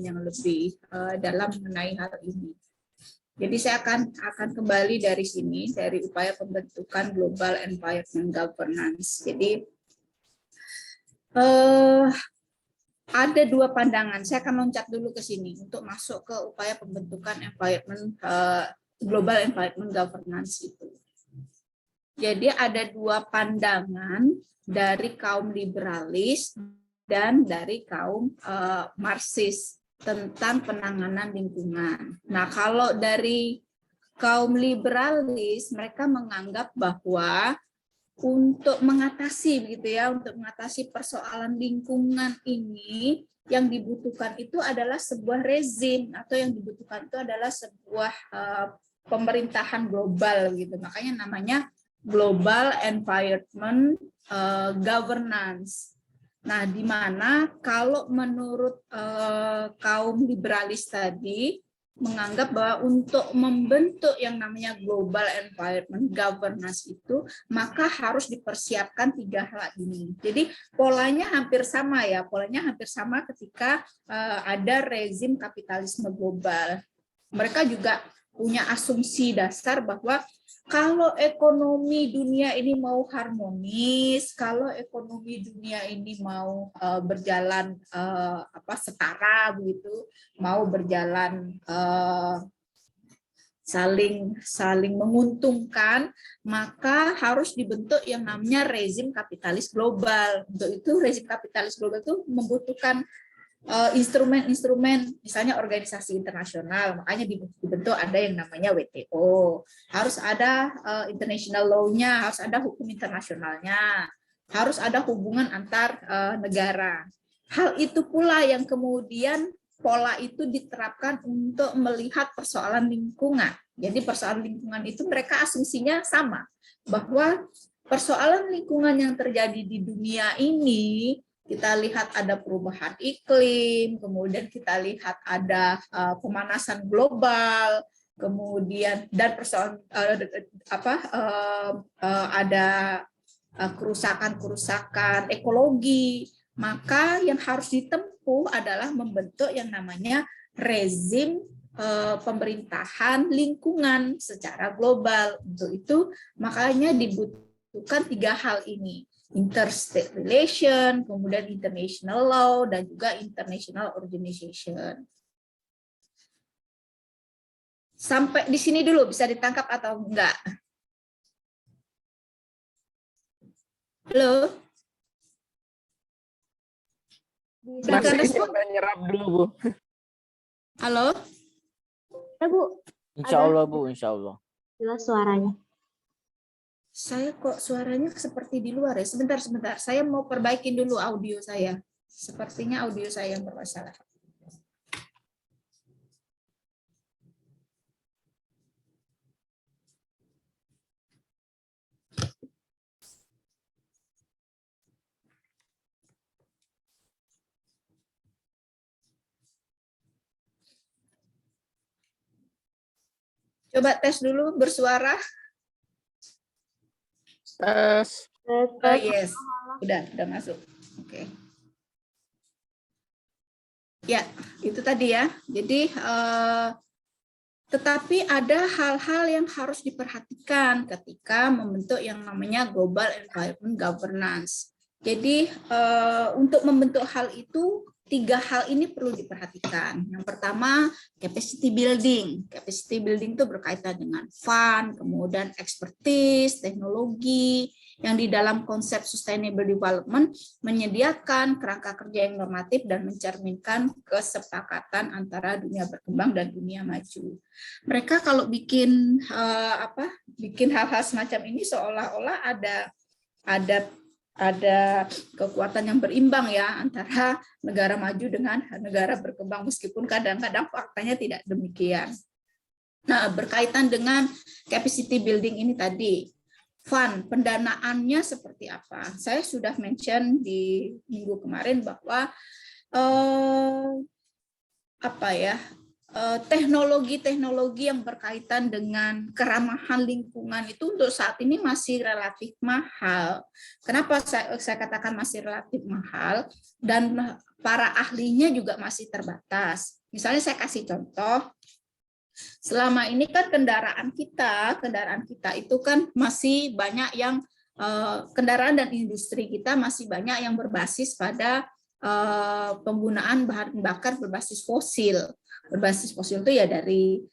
yang lebih dalam mengenai hal ini. Jadi saya akan kembali dari sini, dari upaya pembentukan Global Environment Governance. Jadi ada dua pandangan. Saya akan loncat dulu ke sini untuk masuk ke upaya pembentukan Global Environment Governance itu. Jadi ada dua pandangan dari kaum liberalis dan dari kaum Marxis tentang penanganan lingkungan. Nah, kalau dari kaum liberalis, mereka menganggap bahwa untuk mengatasi untuk mengatasi persoalan lingkungan ini, yang dibutuhkan itu adalah sebuah rezim, atau yang dibutuhkan itu adalah sebuah pemerintahan global gitu. Makanya namanya Global Environment Governance. Nah, di mana kalau menurut kaum liberalis tadi menganggap bahwa untuk membentuk yang namanya Global Environment Governance itu, maka harus dipersiapkan tiga hal ini. Jadi polanya hampir sama ya, polanya hampir sama ketika ada rezim kapitalisme global. Mereka juga punya asumsi dasar bahwa kalau ekonomi dunia ini mau harmonis, kalau ekonomi dunia ini mau berjalan setara begitu, mau berjalan saling menguntungkan, maka harus dibentuk yang namanya rezim kapitalis global. Untuk itu rezim kapitalis global itu membutuhkan instrumen-instrumen, misalnya organisasi internasional, makanya dibentuk ada yang namanya WTO, harus ada international law-nya, harus ada hukum internasionalnya, harus ada hubungan antar negara. Hal itu pula yang kemudian pola itu diterapkan untuk melihat persoalan lingkungan. Jadi persoalan lingkungan itu mereka asumsinya sama, bahwa persoalan lingkungan yang terjadi di dunia ini, kita lihat ada perubahan iklim, kemudian kita lihat ada pemanasan global, kemudian dan persoalan ada kerusakan ekologi. Maka yang harus ditempuh adalah membentuk yang namanya rezim pemerintahan lingkungan secara global. Untuk itu makanya dibutuhkan tiga hal ini: interstate relation, kemudian international law, dan juga international organization. Sampai di sini dulu, bisa ditangkap atau enggak? Halo? Masih sampai nyerap dulu, Bu. Halo? Ya, Bu. Insya Allah, Bu. Insya Allah. Jelas suaranya. Saya kok suaranya seperti di luar ya. Sebentar. Saya mau perbaikin dulu audio saya. Sepertinya audio saya yang bermasalah. Coba tes dulu bersuara. Tes. Yes, udah masuk. Oke. Ya, itu tadi ya. Jadi, tetapi ada hal-hal yang harus diperhatikan ketika membentuk yang namanya Global Environment Governance. Jadi, untuk membentuk hal itu, tiga hal ini perlu diperhatikan. Yang pertama, capacity building. Capacity building itu berkaitan dengan fund, kemudian expertise, teknologi, yang di dalam konsep sustainable development menyediakan kerangka kerja yang normatif dan mencerminkan kesepakatan antara dunia berkembang dan dunia maju. Mereka kalau bikin hal-hal semacam ini seolah-olah ada kekuatan yang berimbang ya antara negara maju dengan negara berkembang, meskipun kadang-kadang faktanya tidak demikian. Nah, berkaitan dengan capacity building ini tadi, fund pendanaannya seperti apa? Saya sudah mention di minggu kemarin bahwa teknologi-teknologi yang berkaitan dengan keramahan lingkungan itu untuk saat ini masih relatif mahal. Kenapa saya katakan masih relatif mahal? Dan para ahlinya juga masih terbatas. Misalnya saya kasih contoh, selama ini kan kendaraan kita itu kan masih banyak yang kendaraan dan industri kita masih banyak yang berbasis pada penggunaan bahan bakar berbasis fosil. Berbasis fosil itu ya dari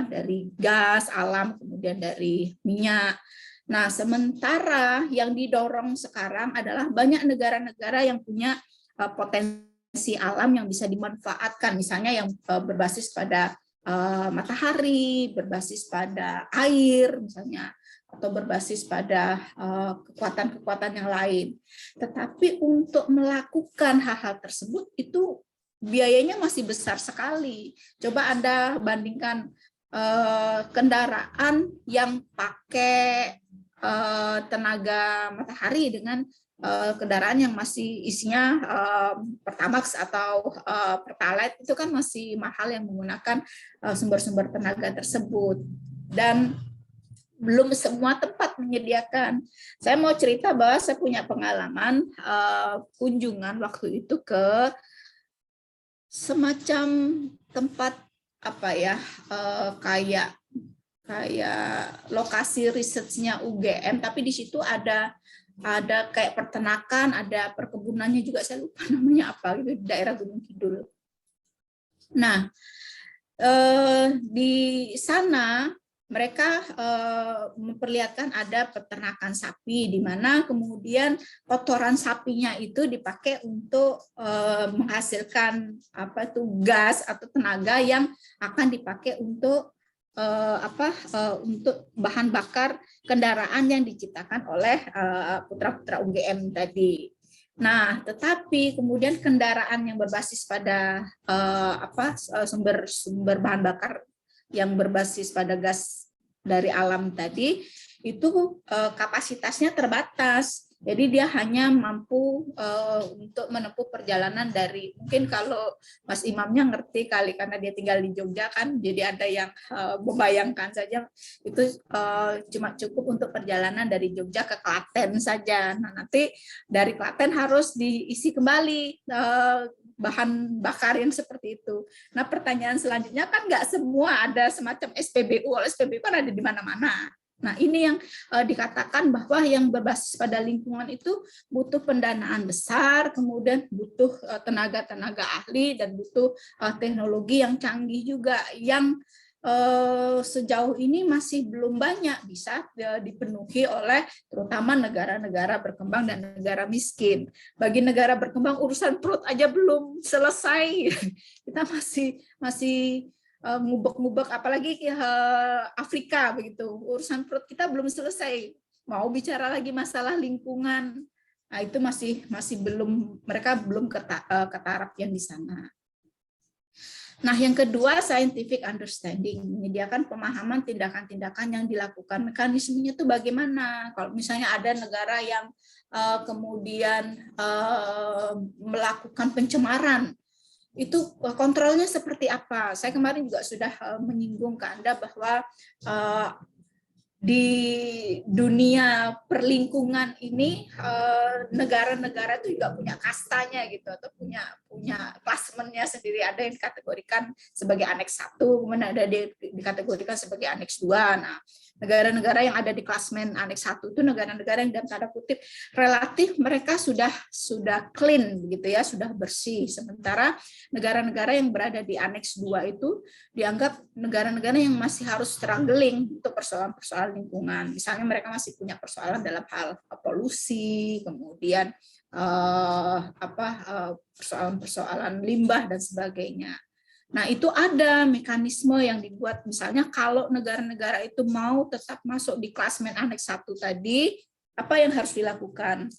dari gas alam, kemudian dari minyak. Nah, sementara yang didorong sekarang adalah banyak negara-negara yang punya potensi alam yang bisa dimanfaatkan, misalnya yang berbasis pada matahari, berbasis pada air misalnya, atau berbasis pada kekuatan-kekuatan yang lain. Tetapi untuk melakukan hal-hal tersebut itu biayanya masih besar sekali. Coba Anda bandingkan kendaraan yang pakai tenaga matahari dengan kendaraan yang masih isinya Pertamax atau Pertalite, itu kan masih mahal yang menggunakan sumber-sumber tenaga tersebut. Dan belum semua tempat menyediakan. Saya mau cerita bahwa saya punya pengalaman kunjungan waktu itu ke semacam tempat kayak lokasi risetnya UGM, tapi di situ ada kayak peternakan, ada perkebunannya juga, saya lupa namanya apa gitu, di daerah Gunung Kidul. Nah, di sana mereka memperlihatkan ada peternakan sapi, di mana kemudian kotoran sapinya itu dipakai untuk menghasilkan gas atau tenaga yang akan dipakai untuk untuk bahan bakar kendaraan yang diciptakan oleh putra-putra UGM tadi. Nah, tetapi kemudian kendaraan yang berbasis pada sumber bahan bakar yang berbasis pada gas dari alam tadi itu kapasitasnya terbatas. Jadi dia hanya mampu untuk menempuh perjalanan dari, mungkin kalau Mas Imamnya ngerti kali karena dia tinggal di Jogja kan, jadi ada yang membayangkan saja itu cuma cukup untuk perjalanan dari Jogja ke Klaten saja. Nah, nanti dari Klaten harus diisi kembali bahan bakar yang seperti itu. Nah, pertanyaan selanjutnya kan nggak semua ada semacam SPBU, SPBU kan ada di mana-mana. Nah, ini yang dikatakan bahwa yang berbasis pada lingkungan itu butuh pendanaan besar, kemudian butuh tenaga-tenaga ahli, dan butuh teknologi yang canggih juga, yang sejauh ini masih belum banyak bisa dipenuhi oleh terutama negara-negara berkembang dan negara miskin. Bagi negara berkembang urusan perut aja belum selesai, kita masih ngubek-ngubek, apalagi Afrika begitu, urusan perut kita belum selesai, mau bicara lagi masalah lingkungan. Nah, itu masih belum, mereka belum ke taraf yang di sana. Nah, yang kedua, scientific understanding, menyediakan pemahaman tindakan-tindakan yang dilakukan, mekanismenya itu bagaimana. Kalau misalnya ada negara yang kemudian melakukan pencemaran, itu kontrolnya seperti apa. Saya kemarin juga sudah menyinggung ke Anda bahwa di dunia perlingkungan ini negara-negara itu juga punya kastanya gitu, atau punya klasemennya sendiri. Ada yang dikategorikan sebagai aneks 1, kemudian ada dikategorikan sebagai aneks 2. Nah, negara-negara yang ada di klasemen aneks 1 itu negara-negara yang dalam tanda kutip relatif mereka sudah clean gitu ya, sudah bersih. Sementara negara-negara yang berada di aneks 2 itu dianggap negara-negara yang masih harus struggling untuk persoalan-persoalan lingkungan. Misalnya mereka masih punya persoalan dalam hal polusi, kemudian persoalan-persoalan limbah dan sebagainya. Nah, itu ada mekanisme yang dibuat, misalnya kalau negara-negara itu mau tetap masuk di klasemen aneks 1 tadi, apa yang harus dilakukan?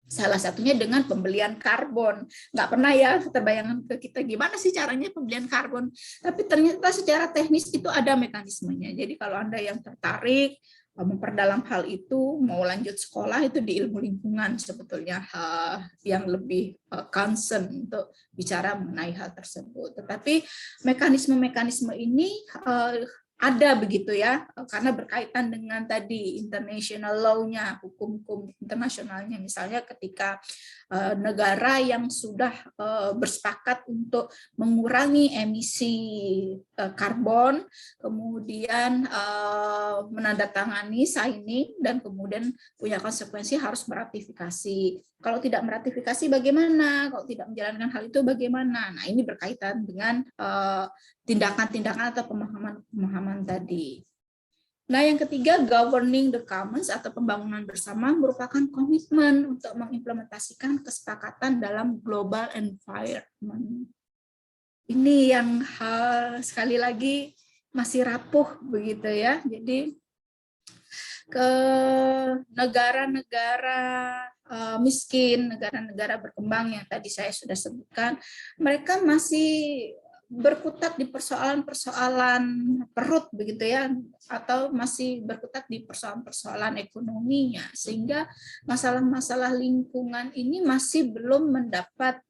Salah satunya dengan pembelian karbon. Nggak pernah ya terbayangkan ke kita gimana sih caranya pembelian karbon. Tapi ternyata secara teknis itu ada mekanismenya. Jadi kalau Anda yang tertarik, memperdalam hal itu, mau lanjut sekolah itu di ilmu lingkungan sebetulnya yang lebih concern untuk bicara mengenai hal tersebut. Tetapi mekanisme-mekanisme ini ada begitu ya, karena berkaitan dengan tadi international law-nya, hukum-hukum internasionalnya. Misalnya ketika negara yang sudah bersepakat untuk mengurangi emisi karbon, kemudian menandatangani signing, dan kemudian punya konsekuensi harus meratifikasi. Kalau tidak meratifikasi bagaimana? Kalau tidak menjalankan hal itu bagaimana? Nah, ini berkaitan dengan tindakan-tindakan atau pemahaman tadi. Nah, yang ketiga, governing the commons atau pembangunan bersama merupakan komitmen untuk mengimplementasikan kesepakatan dalam global environment. Ini yang sekali lagi masih rapuh begitu ya. Jadi ke negara-negara miskin, negara-negara berkembang yang tadi saya sudah sebutkan, mereka masih berkutat di persoalan-persoalan perut begitu ya, atau masih berkutat di persoalan-persoalan ekonominya, sehingga masalah-masalah lingkungan ini masih belum mendapat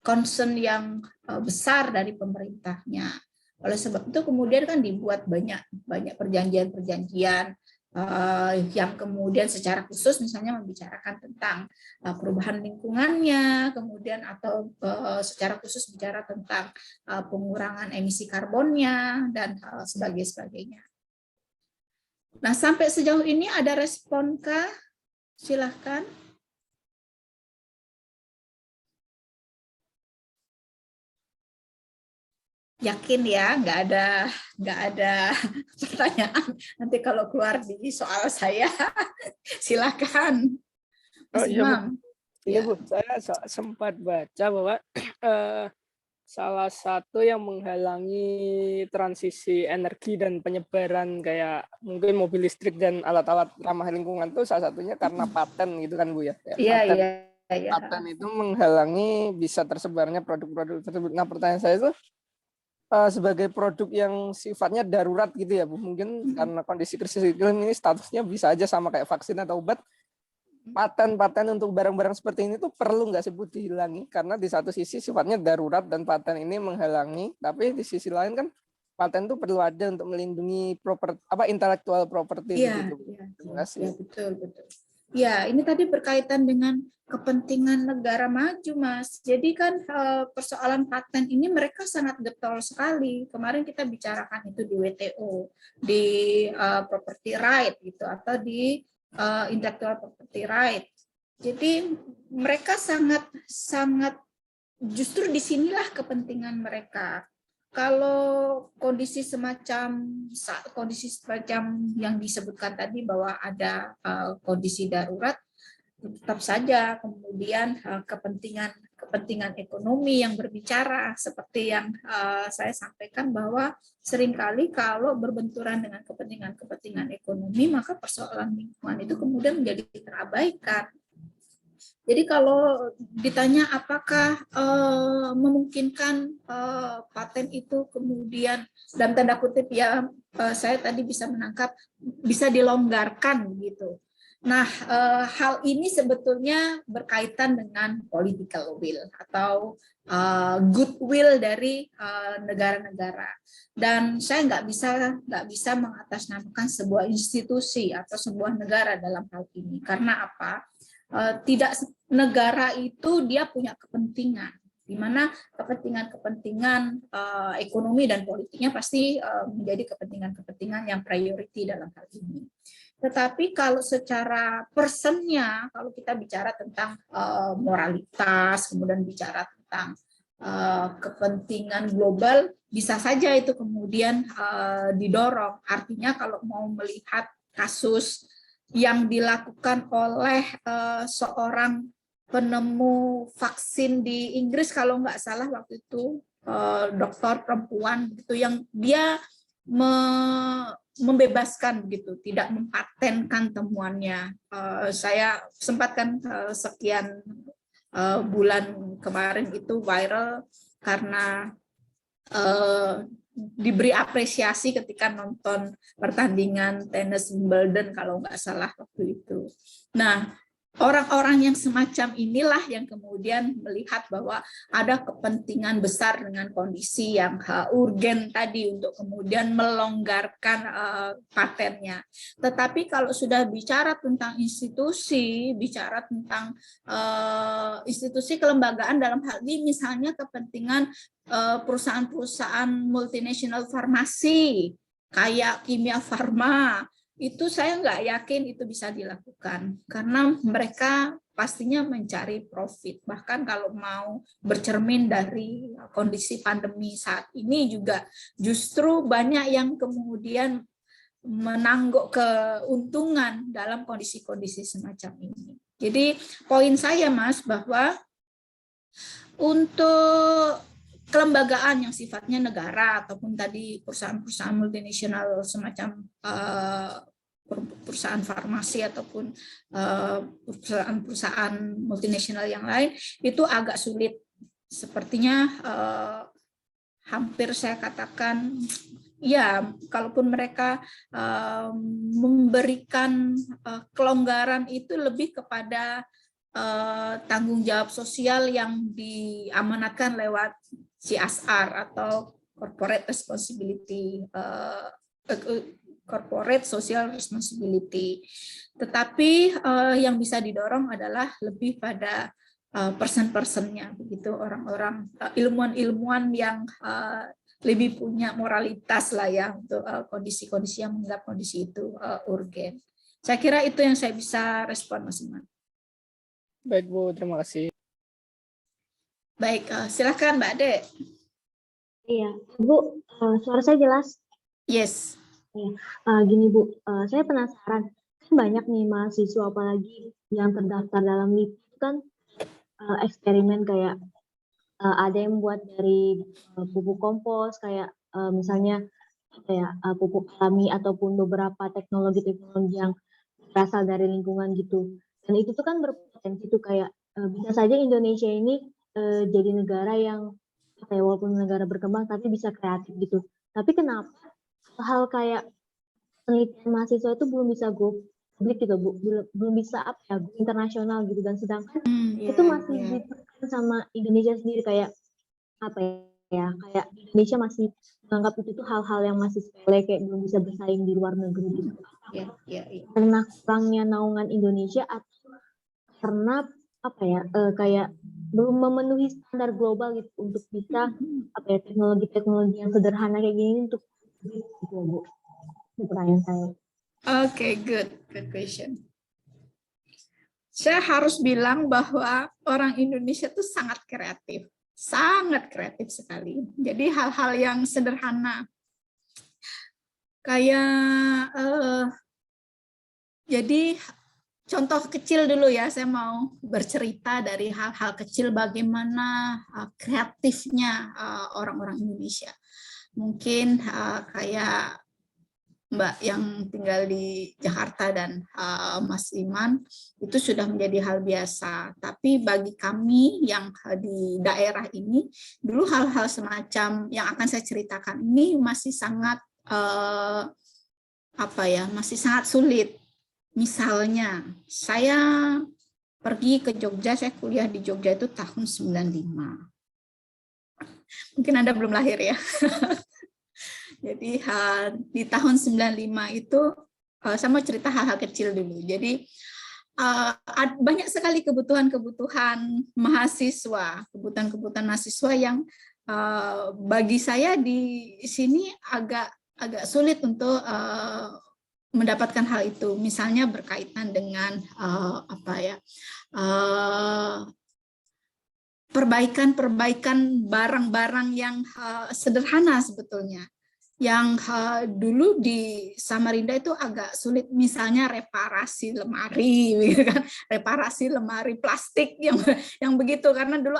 concern yang besar dari pemerintahnya. Oleh sebab itu kemudian kan dibuat banyak perjanjian-perjanjian yang kemudian secara khusus misalnya membicarakan tentang perubahan lingkungannya, kemudian atau secara khusus bicara tentang pengurangan emisi karbonnya dan sebagainya. Nah, sampai sejauh ini ada responkah? Silahkan. Yakin ya, nggak ada pertanyaan. Nanti kalau keluar di soal saya, silakan. Oh, Mas iya, Bu. Imam. Iya, Bu. Saya sempat baca bahwa salah satu yang menghalangi transisi energi dan penyebaran kayak mungkin mobil listrik dan alat-alat ramah lingkungan itu salah satunya karena paten gitu kan, Bu ya. Iya. Paten itu menghalangi bisa tersebarnya produk-produk tersebut. Nah, pertanyaan saya itu sebagai produk yang sifatnya darurat gitu ya, Bu. Mungkin karena kondisi krisis iklim ini statusnya bisa aja sama kayak vaksin atau obat. Paten-paten untuk barang-barang seperti ini tuh perlu nggak sih, Bu, dihilangi? Karena di satu sisi sifatnya darurat dan paten ini menghalangi, tapi di sisi lain kan paten itu perlu ada untuk melindungi intellectual property begitu. Terima kasih. Ya, betul. Ya, ini tadi berkaitan dengan kepentingan negara maju, Mas. Jadi kan persoalan paten ini mereka sangat getol sekali. Kemarin kita bicarakan itu di WTO, di property right gitu, atau di intellectual property right. Jadi mereka sangat justru disinilah kepentingan mereka. Kalau kondisi semacam yang disebutkan tadi bahwa ada kondisi darurat, tetap saja kemudian kepentingan ekonomi yang berbicara, seperti yang saya sampaikan bahwa seringkali kalau berbenturan dengan kepentingan ekonomi, maka persoalan lingkungan itu kemudian menjadi terabaikan. Jadi kalau ditanya apakah memungkinkan paten itu kemudian dalam tanda kutip ya, saya tadi bisa menangkap bisa dilonggarkan gitu. Nah, hal ini sebetulnya berkaitan dengan political will atau goodwill dari negara-negara. Dan saya nggak bisa mengatasnamakan sebuah institusi atau sebuah negara dalam hal ini. Karena apa? Tidak negara itu dia punya kepentingan, di mana kepentingan ekonomi dan politiknya pasti menjadi kepentingan yang priority dalam hal ini. Tetapi kalau secara personnya, kalau kita bicara tentang moralitas, kemudian bicara tentang kepentingan global, bisa saja itu kemudian didorong. Artinya kalau mau melihat kasus yang dilakukan oleh seorang penemu vaksin di Inggris, kalau nggak salah waktu itu dokter perempuan gitu, yang dia membebaskan gitu, tidak mempatenkan temuannya. Saya sempatkan sekian bulan kemarin itu viral karena diberi apresiasi ketika nonton pertandingan tenis Wimbledon kalau nggak salah waktu itu. Nah, orang-orang yang semacam inilah yang kemudian melihat bahwa ada kepentingan besar dengan kondisi yang urgen tadi untuk kemudian melonggarkan patennya. Tetapi kalau sudah bicara tentang institusi, bicara tentang institusi kelembagaan dalam hal ini misalnya kepentingan perusahaan-perusahaan multinasional farmasi kayak Kimia Farma, itu saya nggak yakin itu bisa dilakukan karena mereka pastinya mencari profit. Bahkan kalau mau bercermin dari kondisi pandemi saat ini juga justru banyak yang kemudian menangguk keuntungan dalam kondisi-kondisi semacam ini. Jadi poin saya Mas bahwa untuk kelembagaan yang sifatnya negara ataupun tadi perusahaan-perusahaan multinasional semacam perusahaan farmasi ataupun perusahaan-perusahaan multinasional yang lain itu agak sulit. Sepertinya hampir saya katakan ya, kalaupun mereka memberikan kelonggaran itu lebih kepada tanggung jawab sosial yang diamanatkan lewat CSR atau corporate responsibility, corporate social responsibility. Tetapi yang bisa didorong adalah lebih pada person-personnya, begitu orang-orang ilmuwan-ilmuwan yang lebih punya moralitas lah ya untuk kondisi-kondisi yang menganggap kondisi itu urgen. Saya kira itu yang saya bisa respon Mas Iman. Baik Bu, terima kasih. Baik, silakan Mbak Ade. Iya, Bu, suara saya jelas? Yes. Gini Bu, saya penasaran, kan banyak nih mahasiswa apalagi yang terdaftar dalam LIPI itu kan eksperimen kayak ada yang buat dari pupuk kompos kayak misalnya pupuk alami ataupun beberapa teknologi-teknologi yang berasal dari lingkungan gitu. Dan itu tuh kan berpotensi tuh kayak bisa saja Indonesia ini jadi negara yang walaupun negara berkembang tapi bisa kreatif gitu. Tapi kenapa hal kayak penelitian mahasiswa itu belum bisa go publik gitu Bu, belum bisa go internasional gitu, dan sedangkan itu masih ditekan sama Indonesia sendiri kayak kayak Indonesia masih menganggap itu tuh hal-hal yang masih sepele kayak belum bisa bersaing di luar negeri gitu. Karena kurangnya naungan Indonesia atau karena kayak belum memenuhi standar global gitu untuk bisa teknologi-teknologi yang sederhana kayak gini untuk gitu Bu. Itu pertanyaan saya. Oke, good question. Saya harus bilang bahwa orang Indonesia itu sangat kreatif sekali. Jadi hal-hal yang sederhana kayak jadi contoh kecil dulu ya, saya mau bercerita dari hal-hal kecil bagaimana kreatifnya orang-orang Indonesia. Mungkin kayak Mbak yang tinggal di Jakarta dan Mas Iman itu sudah menjadi hal biasa. Tapi bagi kami yang di daerah ini, dulu hal-hal semacam yang akan saya ceritakan ini masih sangat masih sangat sulit. Misalnya, saya pergi ke Jogja, saya kuliah di Jogja itu tahun 95. Mungkin Anda belum lahir ya. Jadi di tahun 95 itu saya mau cerita hal-hal kecil dulu. Jadi banyak sekali kebutuhan mahasiswa, kebutuhan mahasiswa yang bagi saya di sini agak sulit untuk mendapatkan hal itu. Misalnya berkaitan dengan perbaikan barang-barang yang sederhana sebetulnya. Yang dulu di Samarinda itu agak sulit, misalnya reparasi lemari, gitu kan? Reparasi lemari plastik yang begitu, karena dulu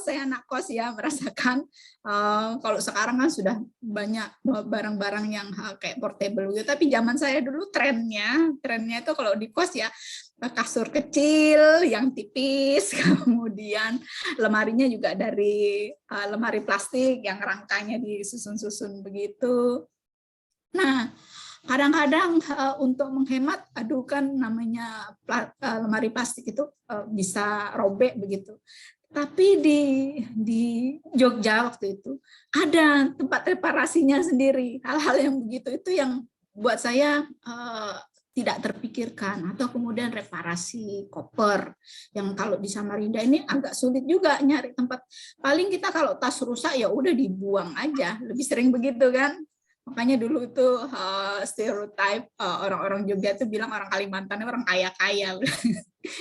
saya anak kos ya merasakan. Kalau sekarang kan sudah banyak barang-barang yang kayak portable gitu, tapi zaman saya dulu trennya itu kalau di kos ya kasur kecil yang tipis, kemudian lemarinya juga dari lemari plastik yang rangkanya disusun-susun begitu. Nah, kadang-kadang untuk menghemat, aduh kan namanya lemari plastik itu bisa robek begitu. Tapi di Jogja waktu itu ada tempat reparasinya sendiri. Hal-hal yang begitu itu yang buat saya tidak terpikirkan. Atau kemudian reparasi koper yang kalau di Samarinda ini agak sulit juga nyari tempat. Paling kita kalau tas rusak ya udah dibuang aja, lebih sering begitu kan. Makanya dulu itu stereotype orang-orang Jogja itu bilang orang Kalimantan orang kaya-kaya.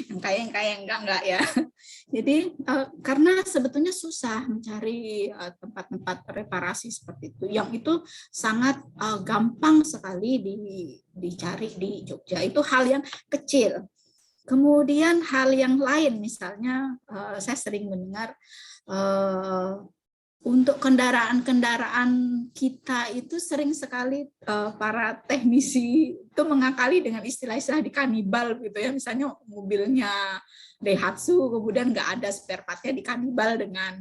Yang kaya enggak ya. Jadi karena sebetulnya susah mencari tempat-tempat reparasi seperti itu. Yang itu sangat gampang sekali dicari di Jogja. Itu hal yang kecil. Kemudian hal yang lain misalnya saya sering mendengar untuk kendaraan-kendaraan kita itu sering sekali para teknisi itu mengakali dengan istilah-istilah di kanibal gitu ya, misalnya mobilnya Daihatsu kemudian nggak ada spare partnya di kanibal dengan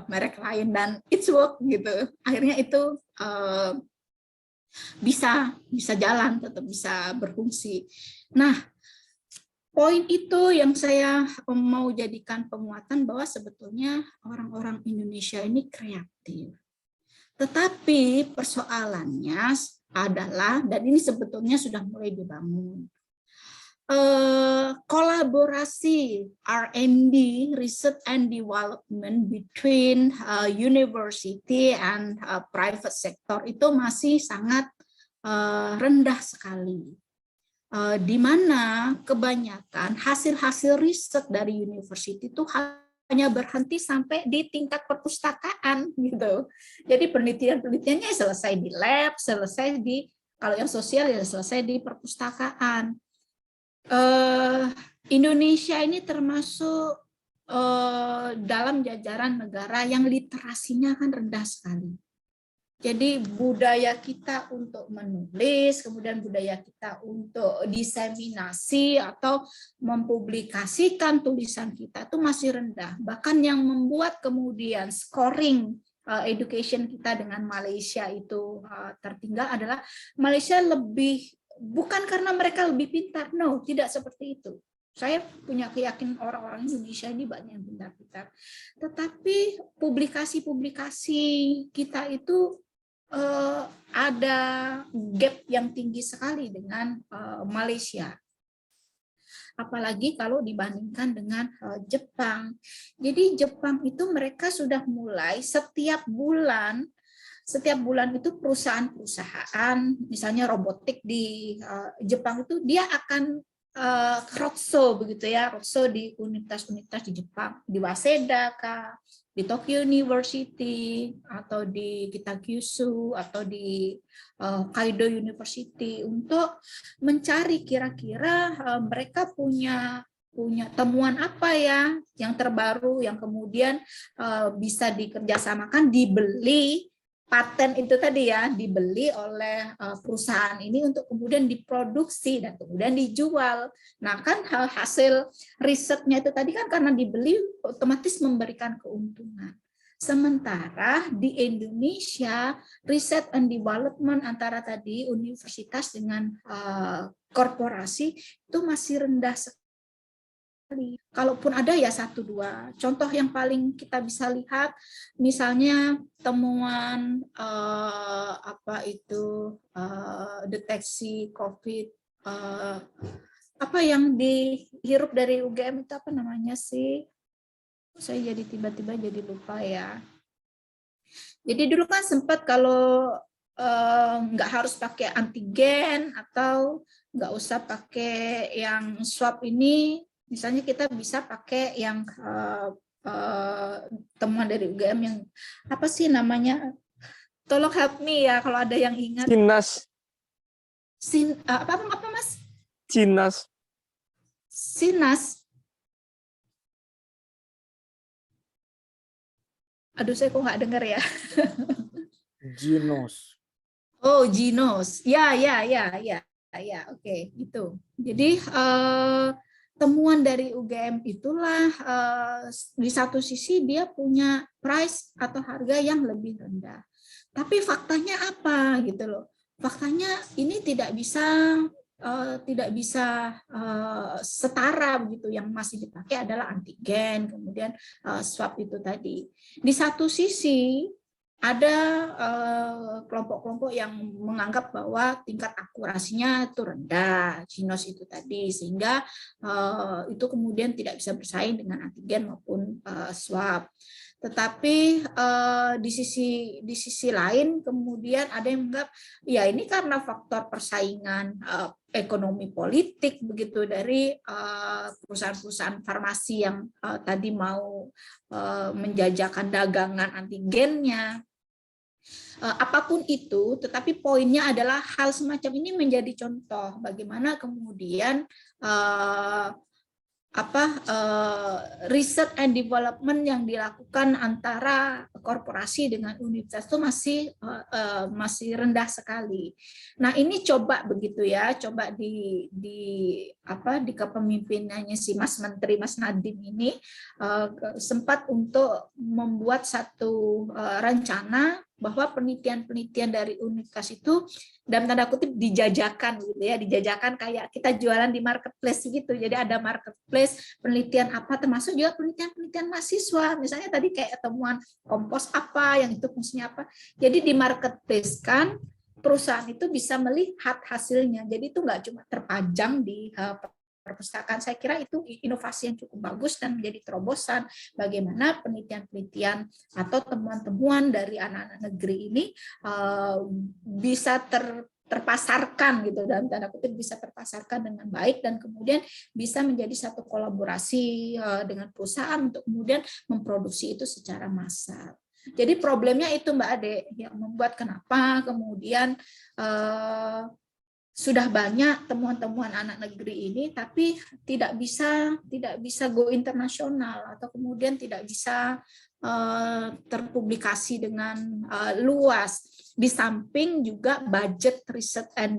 merek lain dan it's work gitu, akhirnya itu bisa jalan, tetap bisa berfungsi. Nah, poin itu yang saya mau jadikan penguatan bahwa sebetulnya orang-orang Indonesia ini kreatif. Tetapi persoalannya adalah, dan ini sebetulnya sudah mulai dibangun, kolaborasi R&D, research and development between university and private sector itu masih sangat rendah sekali. Di mana kebanyakan hasil-hasil riset dari university itu hanya berhenti sampai di tingkat perpustakaan gitu. Jadi penelitian-penelitiannya selesai di lab, selesai di, kalau yang sosial ya selesai di perpustakaan. Indonesia ini termasuk dalam jajaran negara yang literasinya kan rendah sekali. Jadi budaya kita untuk menulis, kemudian budaya kita untuk diseminasi atau mempublikasikan tulisan kita itu masih rendah. Bahkan yang membuat kemudian scoring education kita dengan Malaysia itu tertinggal adalah Malaysia lebih, bukan karena mereka lebih pintar, no, tidak seperti itu. Saya punya keyakinan orang-orang Indonesia ini banyak yang pintar-pintar. Tetapi publikasi-publikasi kita itu ada gap yang tinggi sekali dengan Malaysia. Apalagi kalau dibandingkan dengan Jepang. Jadi Jepang itu mereka sudah mulai setiap bulan itu perusahaan-perusahaan, misalnya robotik di Jepang itu dia akan roadshow begitu ya, roadshow di universitas-universitas di Jepang, di Waseda kah, di Tokyo University atau di Kitakyushu atau di Hokkaido University untuk mencari kira-kira mereka punya temuan apa ya yang terbaru yang kemudian bisa dikerjasamakan, dibeli. Paten itu tadi ya, dibeli oleh perusahaan ini untuk kemudian diproduksi dan kemudian dijual. Nah kan hasil risetnya itu tadi kan karena dibeli otomatis memberikan keuntungan. Sementara di Indonesia riset and development antara tadi universitas dengan korporasi itu masih rendah sekali. Kalaupun ada ya 1-2. Contoh yang paling kita bisa lihat, misalnya temuan deteksi COVID, apa yang dihirup dari UGM itu apa namanya sih? Saya jadi tiba-tiba jadi lupa ya. Jadi dulu kan sempat kalau nggak harus pakai antigen atau nggak usah pakai yang swab ini. Misalnya kita bisa pakai yang temuan dari UGM yang apa sih namanya? Tolong help me ya kalau ada yang ingat. Sinas. Apa Mas? Sinas. Sinas. Aduh saya kok nggak dengar ya. Ginos. Oh, Ginos. Ya. Ya, oke, itu. Jadi temuan dari UGM itulah di satu sisi dia punya price atau harga yang lebih rendah. Tapi faktanya apa gitu loh? Faktanya ini tidak bisa setara begitu. Yang masih dipakai adalah antigen, kemudian swab itu tadi. Di satu sisi ada kelompok-kelompok yang menganggap bahwa tingkat akurasinya itu rendah, Ginos itu tadi, sehingga itu kemudian tidak bisa bersaing dengan antigen maupun swab. Tetapi di sisi lain kemudian ada yang menganggap ya ini karena faktor persaingan ekonomi politik begitu dari perusahaan-perusahaan farmasi yang tadi mau menjajakan dagangan antigennya. Apapun itu, tetapi poinnya adalah hal semacam ini menjadi contoh bagaimana kemudian research and development yang dilakukan antara korporasi dengan universitas itu masih rendah sekali. Nah, ini coba begitu ya, coba di kepemimpinannya si Mas Menteri Mas Nadiem ini sempat untuk membuat satu rencana bahwa penelitian-penelitian dari universitas itu dalam tanda kutip dijajakan gitu ya, dijajakan kayak kita jualan di marketplace gitu. Jadi ada marketplace penelitian apa, termasuk juga penelitian-penelitian mahasiswa. Misalnya tadi kayak temuan kompos apa, yang itu fungsinya apa. Jadi di marketplace kan perusahaan itu bisa melihat hasilnya. Jadi itu nggak cuma terpajang di perpustakaan. Saya kira itu inovasi yang cukup bagus dan menjadi terobosan bagaimana penelitian-penelitian atau temuan-temuan dari anak-anak negeri ini bisa terpasarkan gitu, dalam tanda kutip bisa terpasarkan dengan baik dan kemudian bisa menjadi satu kolaborasi dengan perusahaan untuk kemudian memproduksi itu secara massal. Jadi problemnya itu Mbak Ade yang membuat kenapa kemudian sudah banyak temuan-temuan anak negeri ini tapi tidak bisa go internasional atau kemudian tidak bisa terpublikasi dengan luas. Di samping juga budget research and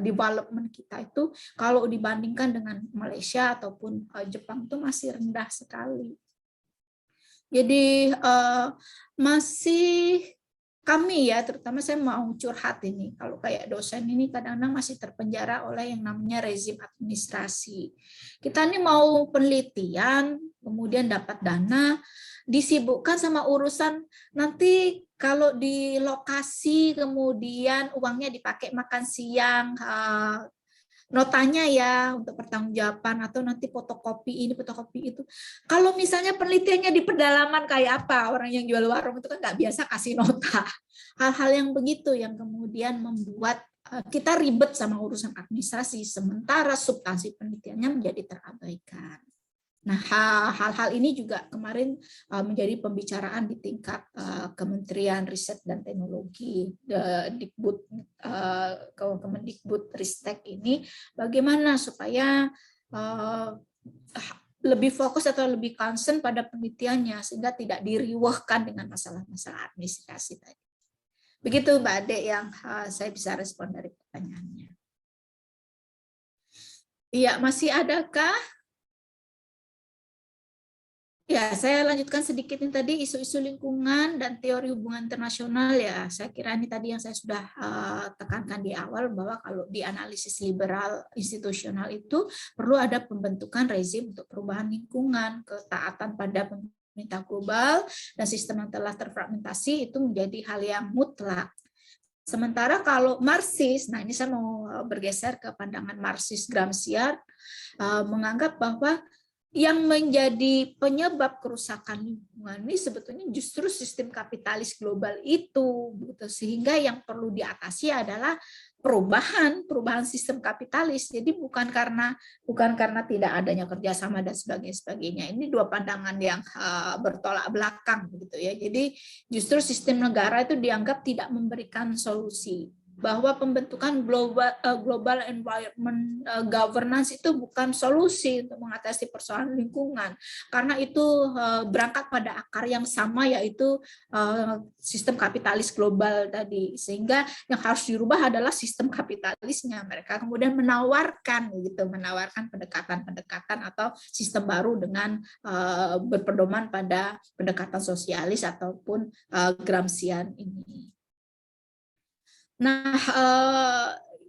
development kita itu kalau dibandingkan dengan Malaysia ataupun Jepang itu masih rendah sekali. Jadi masih kami ya, terutama saya mau curhat ini, kalau kayak dosen ini kadang-kadang masih terpenjara oleh yang namanya rezim administrasi. Kita ini mau penelitian, kemudian dapat dana, disibukkan sama urusan nanti kalau di lokasi kemudian uangnya dipakai makan siang, notanya ya untuk pertanggungjawaban atau nanti fotokopi ini fotokopi itu. Kalau misalnya penelitiannya di pedalaman kayak apa, orang yang jual warung itu kan nggak biasa kasih nota. Hal-hal yang begitu yang kemudian membuat kita ribet sama urusan administrasi sementara substansi penelitiannya menjadi terabaikan. Nah, hal-hal ini juga kemarin menjadi pembicaraan di tingkat Kementerian Riset dan Teknologi, Kemendikbud Ristek ini, bagaimana supaya lebih fokus atau lebih concern pada penelitiannya sehingga tidak diriwahkan dengan masalah-masalah administrasi tadi. Begitu Mbak Ade yang saya bisa respon dari pertanyaannya. Iya, masih adakah? Ya, saya lanjutkan sedikit ini tadi isu-isu lingkungan dan teori hubungan internasional ya. Saya kira ini tadi yang saya sudah tekankan di awal bahwa kalau di analisis liberal institusional itu perlu ada pembentukan rezim untuk perubahan lingkungan, ketaatan pada pemerintah global dan sistem yang telah terfragmentasi itu menjadi hal yang mutlak. Sementara kalau Marxis, nah ini saya mau bergeser ke pandangan Marxis Gramscian, menganggap bahwa yang menjadi penyebab kerusakan lingkungan ini sebetulnya justru sistem kapitalis global itu, sehingga yang perlu diatasi adalah perubahan sistem kapitalis. Jadi bukan karena tidak adanya kerjasama dan sebagainya. Ini dua pandangan yang bertolak belakang begitu ya. Jadi justru sistem negara itu dianggap tidak memberikan solusi. bahwa pembentukan global environment governance itu bukan solusi untuk mengatasi persoalan lingkungan, karena itu berangkat pada akar yang sama, yaitu sistem kapitalis global tadi, sehingga yang harus dirubah adalah sistem kapitalisnya. Mereka kemudian menawarkan pendekatan atau sistem baru dengan berpedoman pada pendekatan sosialis ataupun Gramscian ini. Nah,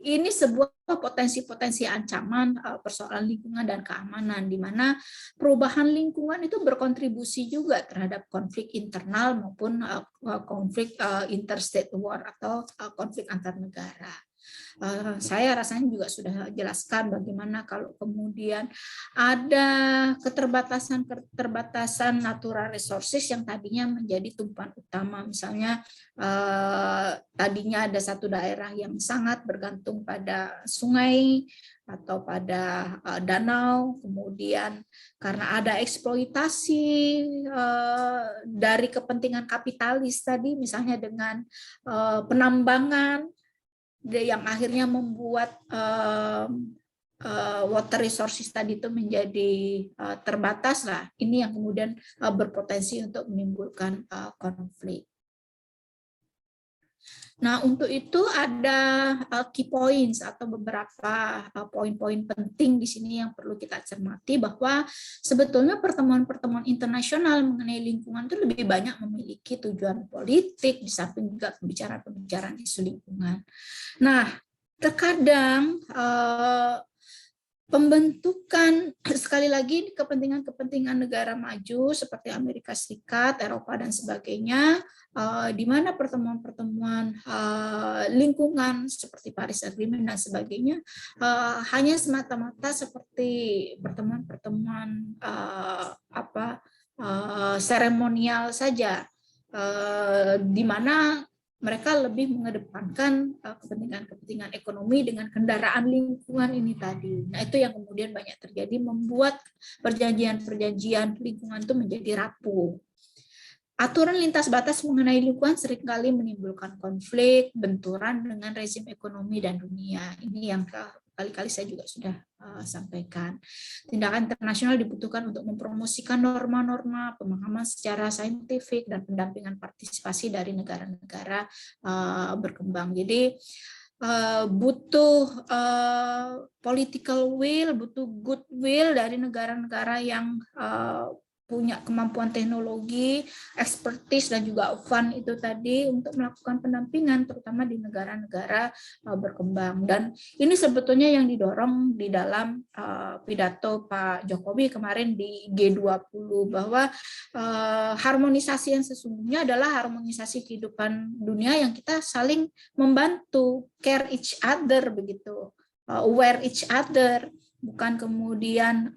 ini sebuah potensi-potensi ancaman persoalan lingkungan dan keamanan, di mana perubahan lingkungan itu berkontribusi juga terhadap konflik internal maupun konflik interstate war atau konflik antar negara. Saya rasanya juga sudah jelaskan bagaimana kalau kemudian ada keterbatasan natural resources yang tadinya menjadi tumpuan utama, misalnya tadinya ada satu daerah yang sangat bergantung pada sungai atau pada danau, kemudian karena ada eksploitasi dari kepentingan kapitalis tadi, misalnya dengan penambangan yang akhirnya membuat water resources tadi itu menjadi terbatas lah. Ini yang kemudian berpotensi untuk menimbulkan konflik. Nah, untuk itu ada key points atau beberapa poin-poin penting di sini yang perlu kita cermati, bahwa sebetulnya pertemuan-pertemuan internasional mengenai lingkungan itu lebih banyak memiliki tujuan politik di samping juga pembicaraan isu lingkungan. Nah, terkadang pembentukan, sekali lagi, kepentingan-kepentingan negara maju seperti Amerika Serikat, Eropa, dan sebagainya, di mana pertemuan-pertemuan lingkungan seperti Paris Agreement dan sebagainya hanya semata-mata seperti pertemuan-pertemuan seremonial saja, di mana mereka lebih mengedepankan kepentingan-kepentingan ekonomi dengan kendaraan lingkungan ini tadi. Nah, itu yang kemudian banyak terjadi, membuat perjanjian-perjanjian lingkungan itu menjadi rapuh. Aturan lintas batas mengenai lingkungan seringkali menimbulkan konflik, benturan dengan rezim ekonomi dan dunia. Ini yang kali-kali saya juga sudah sampaikan. Tindakan internasional dibutuhkan untuk mempromosikan norma-norma, pemahaman secara saintifik, dan pendampingan partisipasi dari negara-negara berkembang. Jadi butuh political will, butuh goodwill dari negara-negara yang punya kemampuan teknologi, expertise, dan juga fund itu tadi untuk melakukan pendampingan, terutama di negara-negara berkembang. Dan ini sebetulnya yang didorong di dalam pidato Pak Jokowi kemarin di G20, bahwa harmonisasi yang sesungguhnya adalah harmonisasi kehidupan dunia yang kita saling membantu, care each other, begitu, aware each other, bukan kemudian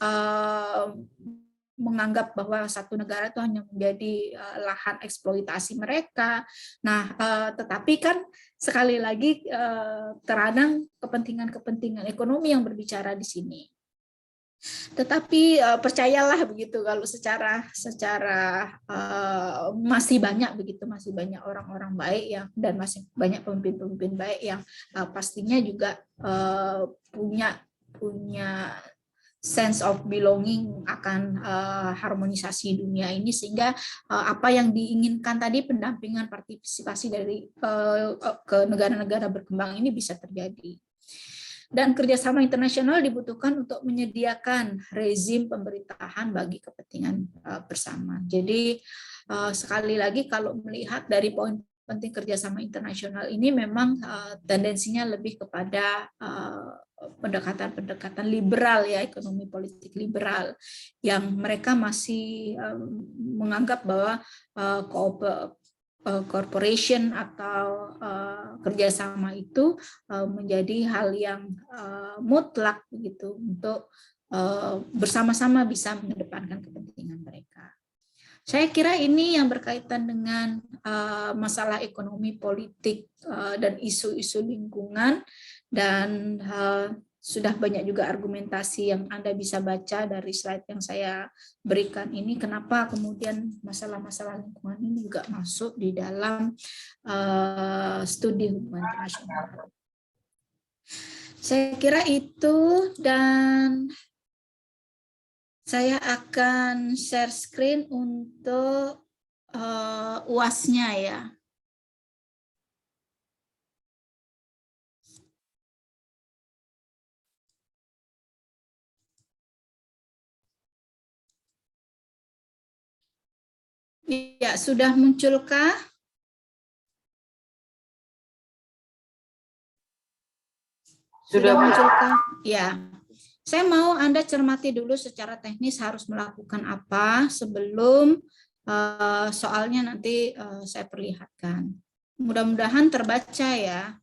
menganggap bahwa satu negara itu hanya menjadi lahan eksploitasi mereka. Nah, tetapi kan sekali lagi terkadang kepentingan-kepentingan ekonomi yang berbicara di sini. Tetapi percayalah begitu, kalau secara masih banyak orang-orang baik yang, dan masih banyak pemimpin-pemimpin baik yang pastinya juga punya sense of belonging akan harmonisasi dunia ini, sehingga apa yang diinginkan tadi, pendampingan partisipasi dari ke negara-negara berkembang ini bisa terjadi. Dan kerjasama internasional dibutuhkan untuk menyediakan rezim pemerintahan bagi kepentingan bersama. Jadi sekali lagi, kalau melihat dari poin penting kerjasama internasional ini, memang tendensinya lebih kepada pendekatan-pendekatan liberal, ya, ekonomi politik liberal, yang mereka masih menganggap bahwa corporation atau kerjasama itu menjadi hal yang mutlak begitu untuk bersama-sama bisa mengedepankan kepentingan mereka. Saya kira ini yang berkaitan dengan masalah ekonomi, politik, dan isu-isu lingkungan. Dan sudah banyak juga argumentasi yang Anda bisa baca dari slide yang saya berikan ini, kenapa kemudian masalah-masalah lingkungan ini juga masuk di dalam studi hubungan internasional. Saya kira itu, dan saya akan share screen untuk UAS-nya ya. Ya, sudah munculkah? Sudah munculkah? Ya. Saya mau Anda cermati dulu secara teknis harus melakukan apa sebelum soalnya nanti saya perlihatkan. Mudah-mudahan terbaca ya.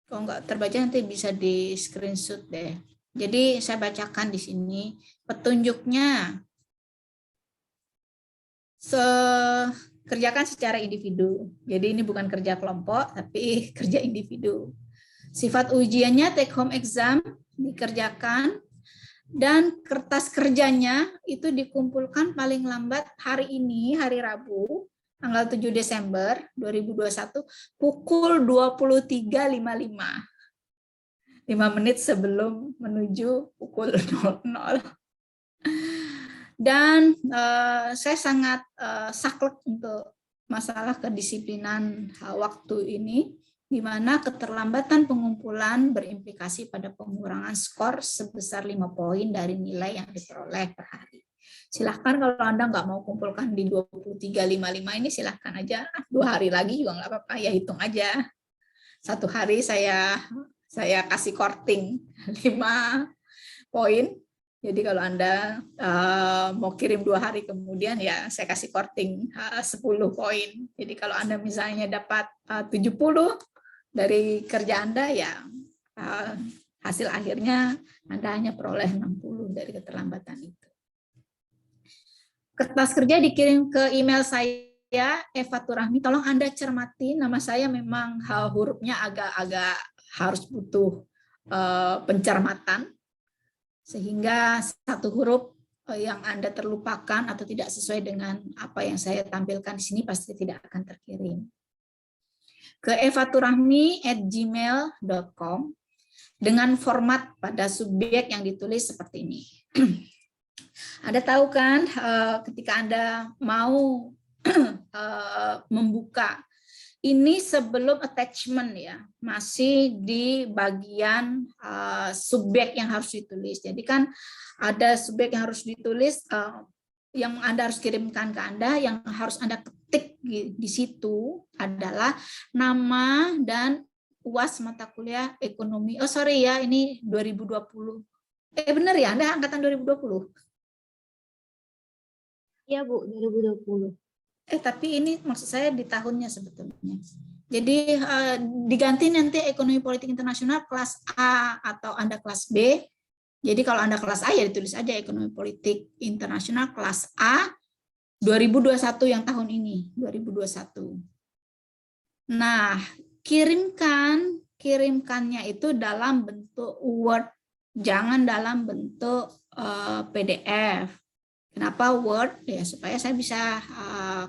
Kalau nggak terbaca nanti bisa di screenshot deh. Jadi saya bacakan di sini petunjuknya. Kerjakan secara individu. Jadi ini bukan kerja kelompok, tapi kerja individu. Sifat ujiannya take home exam dikerjakan, dan kertas kerjanya itu dikumpulkan paling lambat hari ini, hari Rabu, tanggal 7 Desember 2021, pukul 23.55. 5 menit sebelum menuju pukul 00. Dan saya sangat saklek untuk masalah kedisiplinan waktu ini, di mana keterlambatan pengumpulan berimplikasi pada pengurangan skor sebesar 5 poin dari nilai yang diperoleh per hari. Silahkan kalau Anda nggak mau kumpulkan di 23.55 ini, silahkan aja 2 hari lagi juga nggak apa-apa, ya hitung aja. 1 hari saya kasih korting 5 poin. Jadi kalau Anda mau kirim 2 hari kemudian, ya saya kasih korting 10 poin. Jadi kalau Anda misalnya dapat 70 dari kerja Anda, ya hasil akhirnya Anda hanya peroleh 60 dari keterlambatan itu. Kertas kerja dikirim ke email saya, Eva Turahmi. Tolong Anda cermati, nama saya memang hurufnya agak-agak harus butuh pencermatan, sehingga satu huruf yang Anda terlupakan atau tidak sesuai dengan apa yang saya tampilkan di sini pasti tidak akan terkirim. Ke evaturahmi@gmail.com dengan format pada subjek yang ditulis seperti ini. Anda tahu kan ketika Anda mau membuka ini sebelum attachment ya, masih di bagian subjek yang harus ditulis. Jadi kan ada subjek yang harus ditulis, yang Anda harus kirimkan ke Anda, yang harus Anda ketik di situ adalah nama dan UAS mata kuliah ekonomi. Oh sorry ya, ini 2020. Benar ya, Anda angkatan 2020? Iya Bu, 2020. Tapi ini maksud saya di tahunnya sebetulnya. Jadi diganti nanti ekonomi politik internasional kelas A atau Anda kelas B. Jadi kalau Anda kelas A ya ditulis aja ekonomi politik internasional kelas A 2021 yang tahun ini, 2021. Nah, kirimkannya itu dalam bentuk Word, jangan dalam bentuk PDF. Kenapa Word? Ya supaya saya bisa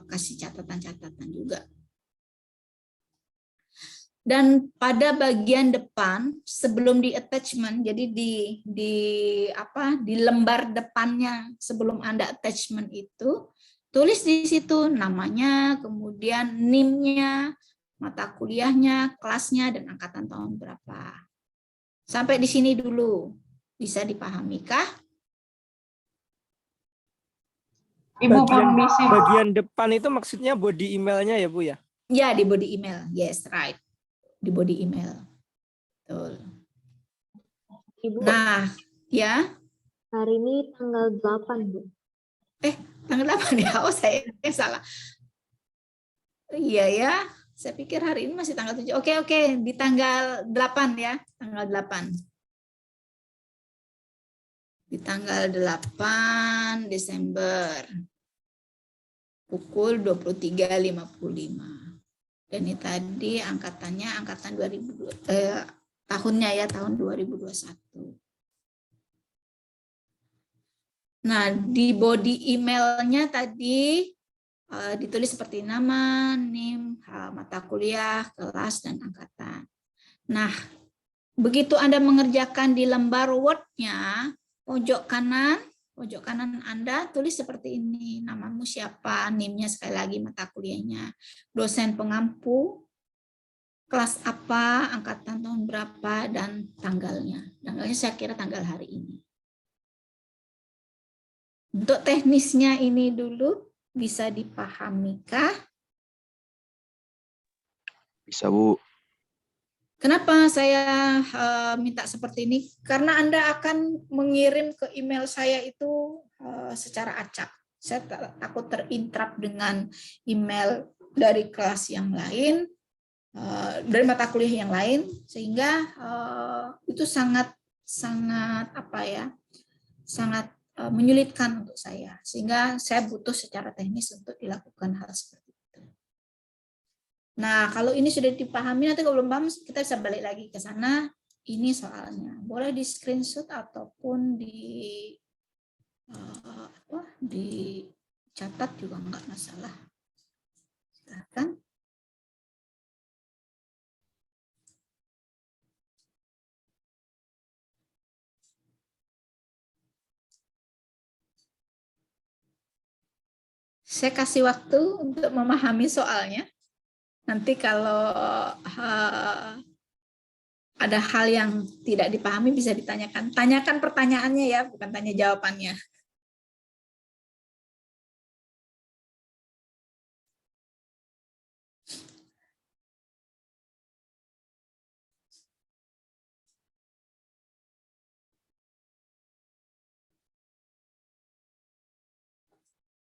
kasih catatan-catatan juga. Dan pada bagian depan sebelum di attachment, jadi di lembar depannya sebelum Anda attachment itu, tulis di situ namanya, kemudian NIM-nya, mata kuliahnya, kelasnya, dan angkatan tahun berapa. Sampai di sini dulu. Bisa dipahami kah? Ibu permisi. Bagian depan itu maksudnya body emailnya ya Bu ya? Ya, di body email. Yes, right. Di body email. Betul. Ibu, Nah, ya. hari ini tanggal 8 Bu. Tanggal 8 ya? Oh, saya salah. Iya ya. Saya pikir hari ini masih tanggal 7. Oke, di tanggal 8 ya. Tanggal 8. Di tanggal 8 Desember. Pukul 23.55. Dan ini tadi angkatannya angkatan tahunnya ya, tahun 2021. Nah, di body emailnya tadi ditulis seperti nama, NIM, mata kuliah, kelas, dan angkatan. Nah, begitu Anda mengerjakan di lembar Word-nya, pojok kanan Anda tulis seperti ini. Namamu siapa, NIM-nya sekali lagi, mata kuliahnya, dosen pengampu, kelas apa, angkatan tahun berapa, dan tanggalnya. Tanggalnya saya kira tanggal hari ini. Untuk teknisnya ini dulu bisa dipahamikah? Bisa, Bu. Kenapa saya minta seperti ini? Karena Anda akan mengirim ke email saya itu secara acak. Saya takut terinterrupt dengan email dari kelas yang lain, dari mata kuliah yang lain, sehingga itu sangat menyulitkan untuk saya, sehingga saya butuh secara teknis untuk dilakukan hal seperti itu. Nah, kalau ini sudah dipahami, nanti kalau belum paham kita bisa balik lagi ke sana. Ini soalnya boleh di screenshot ataupun dicatat juga enggak masalah. Silakan. Saya kasih waktu untuk memahami soalnya. Nanti kalau ada hal yang tidak dipahami bisa ditanyakan. Tanyakan pertanyaannya ya, bukan tanya jawabannya.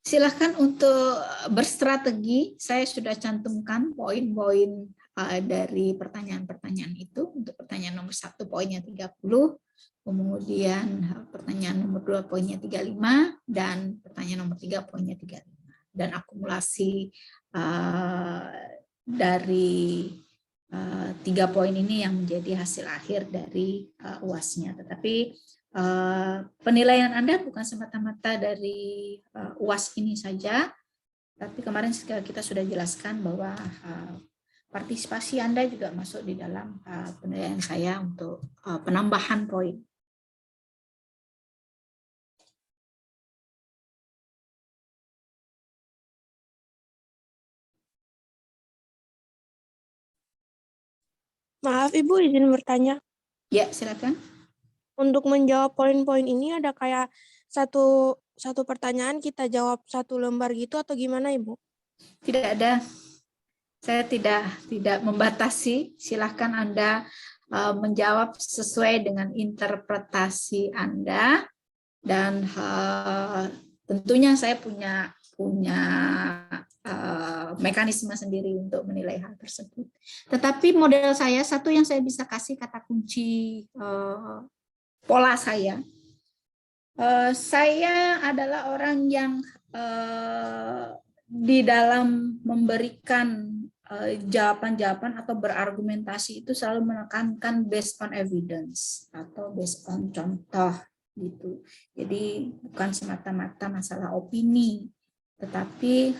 Silahkan untuk berstrategi. Saya sudah cantumkan poin-poin dari pertanyaan-pertanyaan itu. Untuk pertanyaan nomor 1 poinnya 30, kemudian pertanyaan nomor 2 poinnya 35, dan pertanyaan nomor 3 poinnya 35. Dan akumulasi dari 3 poin ini yang menjadi hasil akhir dari UAS-nya. Tetapi penilaian Anda bukan semata-mata dari UAS ini saja, tapi kemarin kita sudah jelaskan bahwa partisipasi Anda juga masuk di dalam penilaian saya untuk penambahan poin. Maaf Ibu, izin bertanya. Ya, silakan. Untuk menjawab poin-poin ini ada kayak satu pertanyaan kita jawab satu lembar gitu atau gimana Ibu? Tidak ada. Saya tidak membatasi. Silahkan Anda menjawab sesuai dengan interpretasi Anda, dan tentunya saya punya mekanisme sendiri untuk menilai hal tersebut. Tetapi model saya, satu yang saya bisa kasih kata kunci pola saya adalah orang yang di dalam memberikan jawaban-jawaban atau berargumentasi itu selalu menekankan based on evidence atau based on contoh gitu. Jadi bukan semata-mata masalah opini, tetapi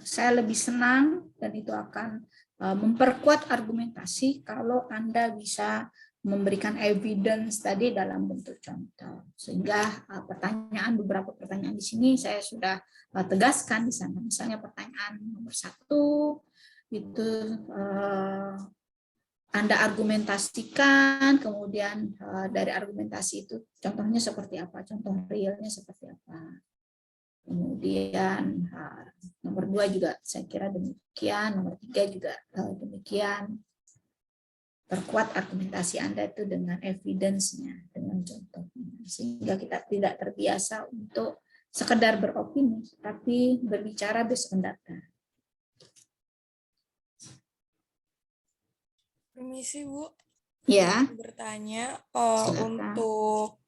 saya lebih senang dan itu akan memperkuat argumentasi kalau Anda bisa memberikan evidence tadi dalam bentuk contoh. Sehingga beberapa pertanyaan di sini saya sudah tegaskan di sana. Misalnya pertanyaan nomor 1 itu Anda argumentasikan, kemudian dari argumentasi itu contohnya seperti apa, contoh realnya seperti apa. Kemudian nomor 2 juga saya kira demikian, nomor 3 juga demikian. Perkuat argumentasi Anda itu dengan evidence-nya, dengan contohnya. Sehingga kita tidak terbiasa untuk sekedar beropini, tapi berbicara based on data. Permisi Bu, Ya. bertanya Silakan. untuk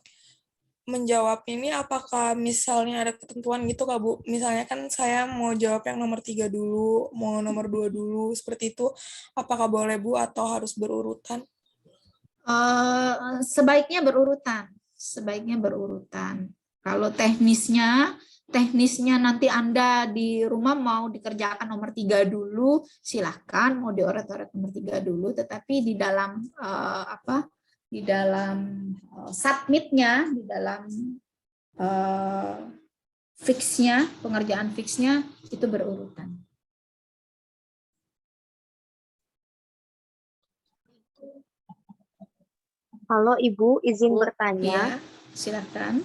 menjawab ini apakah misalnya ada ketentuan gitu Kak Bu? Misalnya kan saya mau jawab yang nomor 3 dulu, mau nomor 2 dulu, seperti itu. Apakah boleh Bu atau harus berurutan? Sebaiknya berurutan, sebaiknya berurutan. Kalau teknisnya nanti Anda di rumah mau dikerjakan nomor 3 dulu, silahkan mau dioret-oret nomor 3 dulu, tetapi di dalam di dalam submitnya, di dalam fixnya, pengerjaan fixnya itu berurutan. Kalau Ibu izin Ya, bertanya, silakan.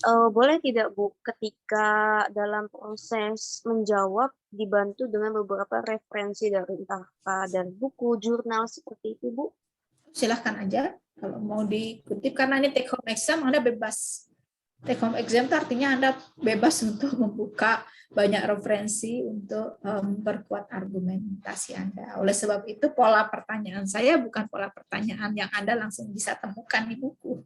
boleh tidak Bu, ketika dalam proses menjawab dibantu dengan beberapa referensi dari entah dari buku, jurnal seperti itu Bu? Silahkan aja kalau mau dikutip, karena ini take home exam Anda bebas. Take home exam itu artinya Anda bebas untuk membuka banyak referensi untuk memperkuat argumentasi Anda. Oleh sebab itu pola pertanyaan saya bukan pola pertanyaan yang Anda langsung bisa temukan di buku.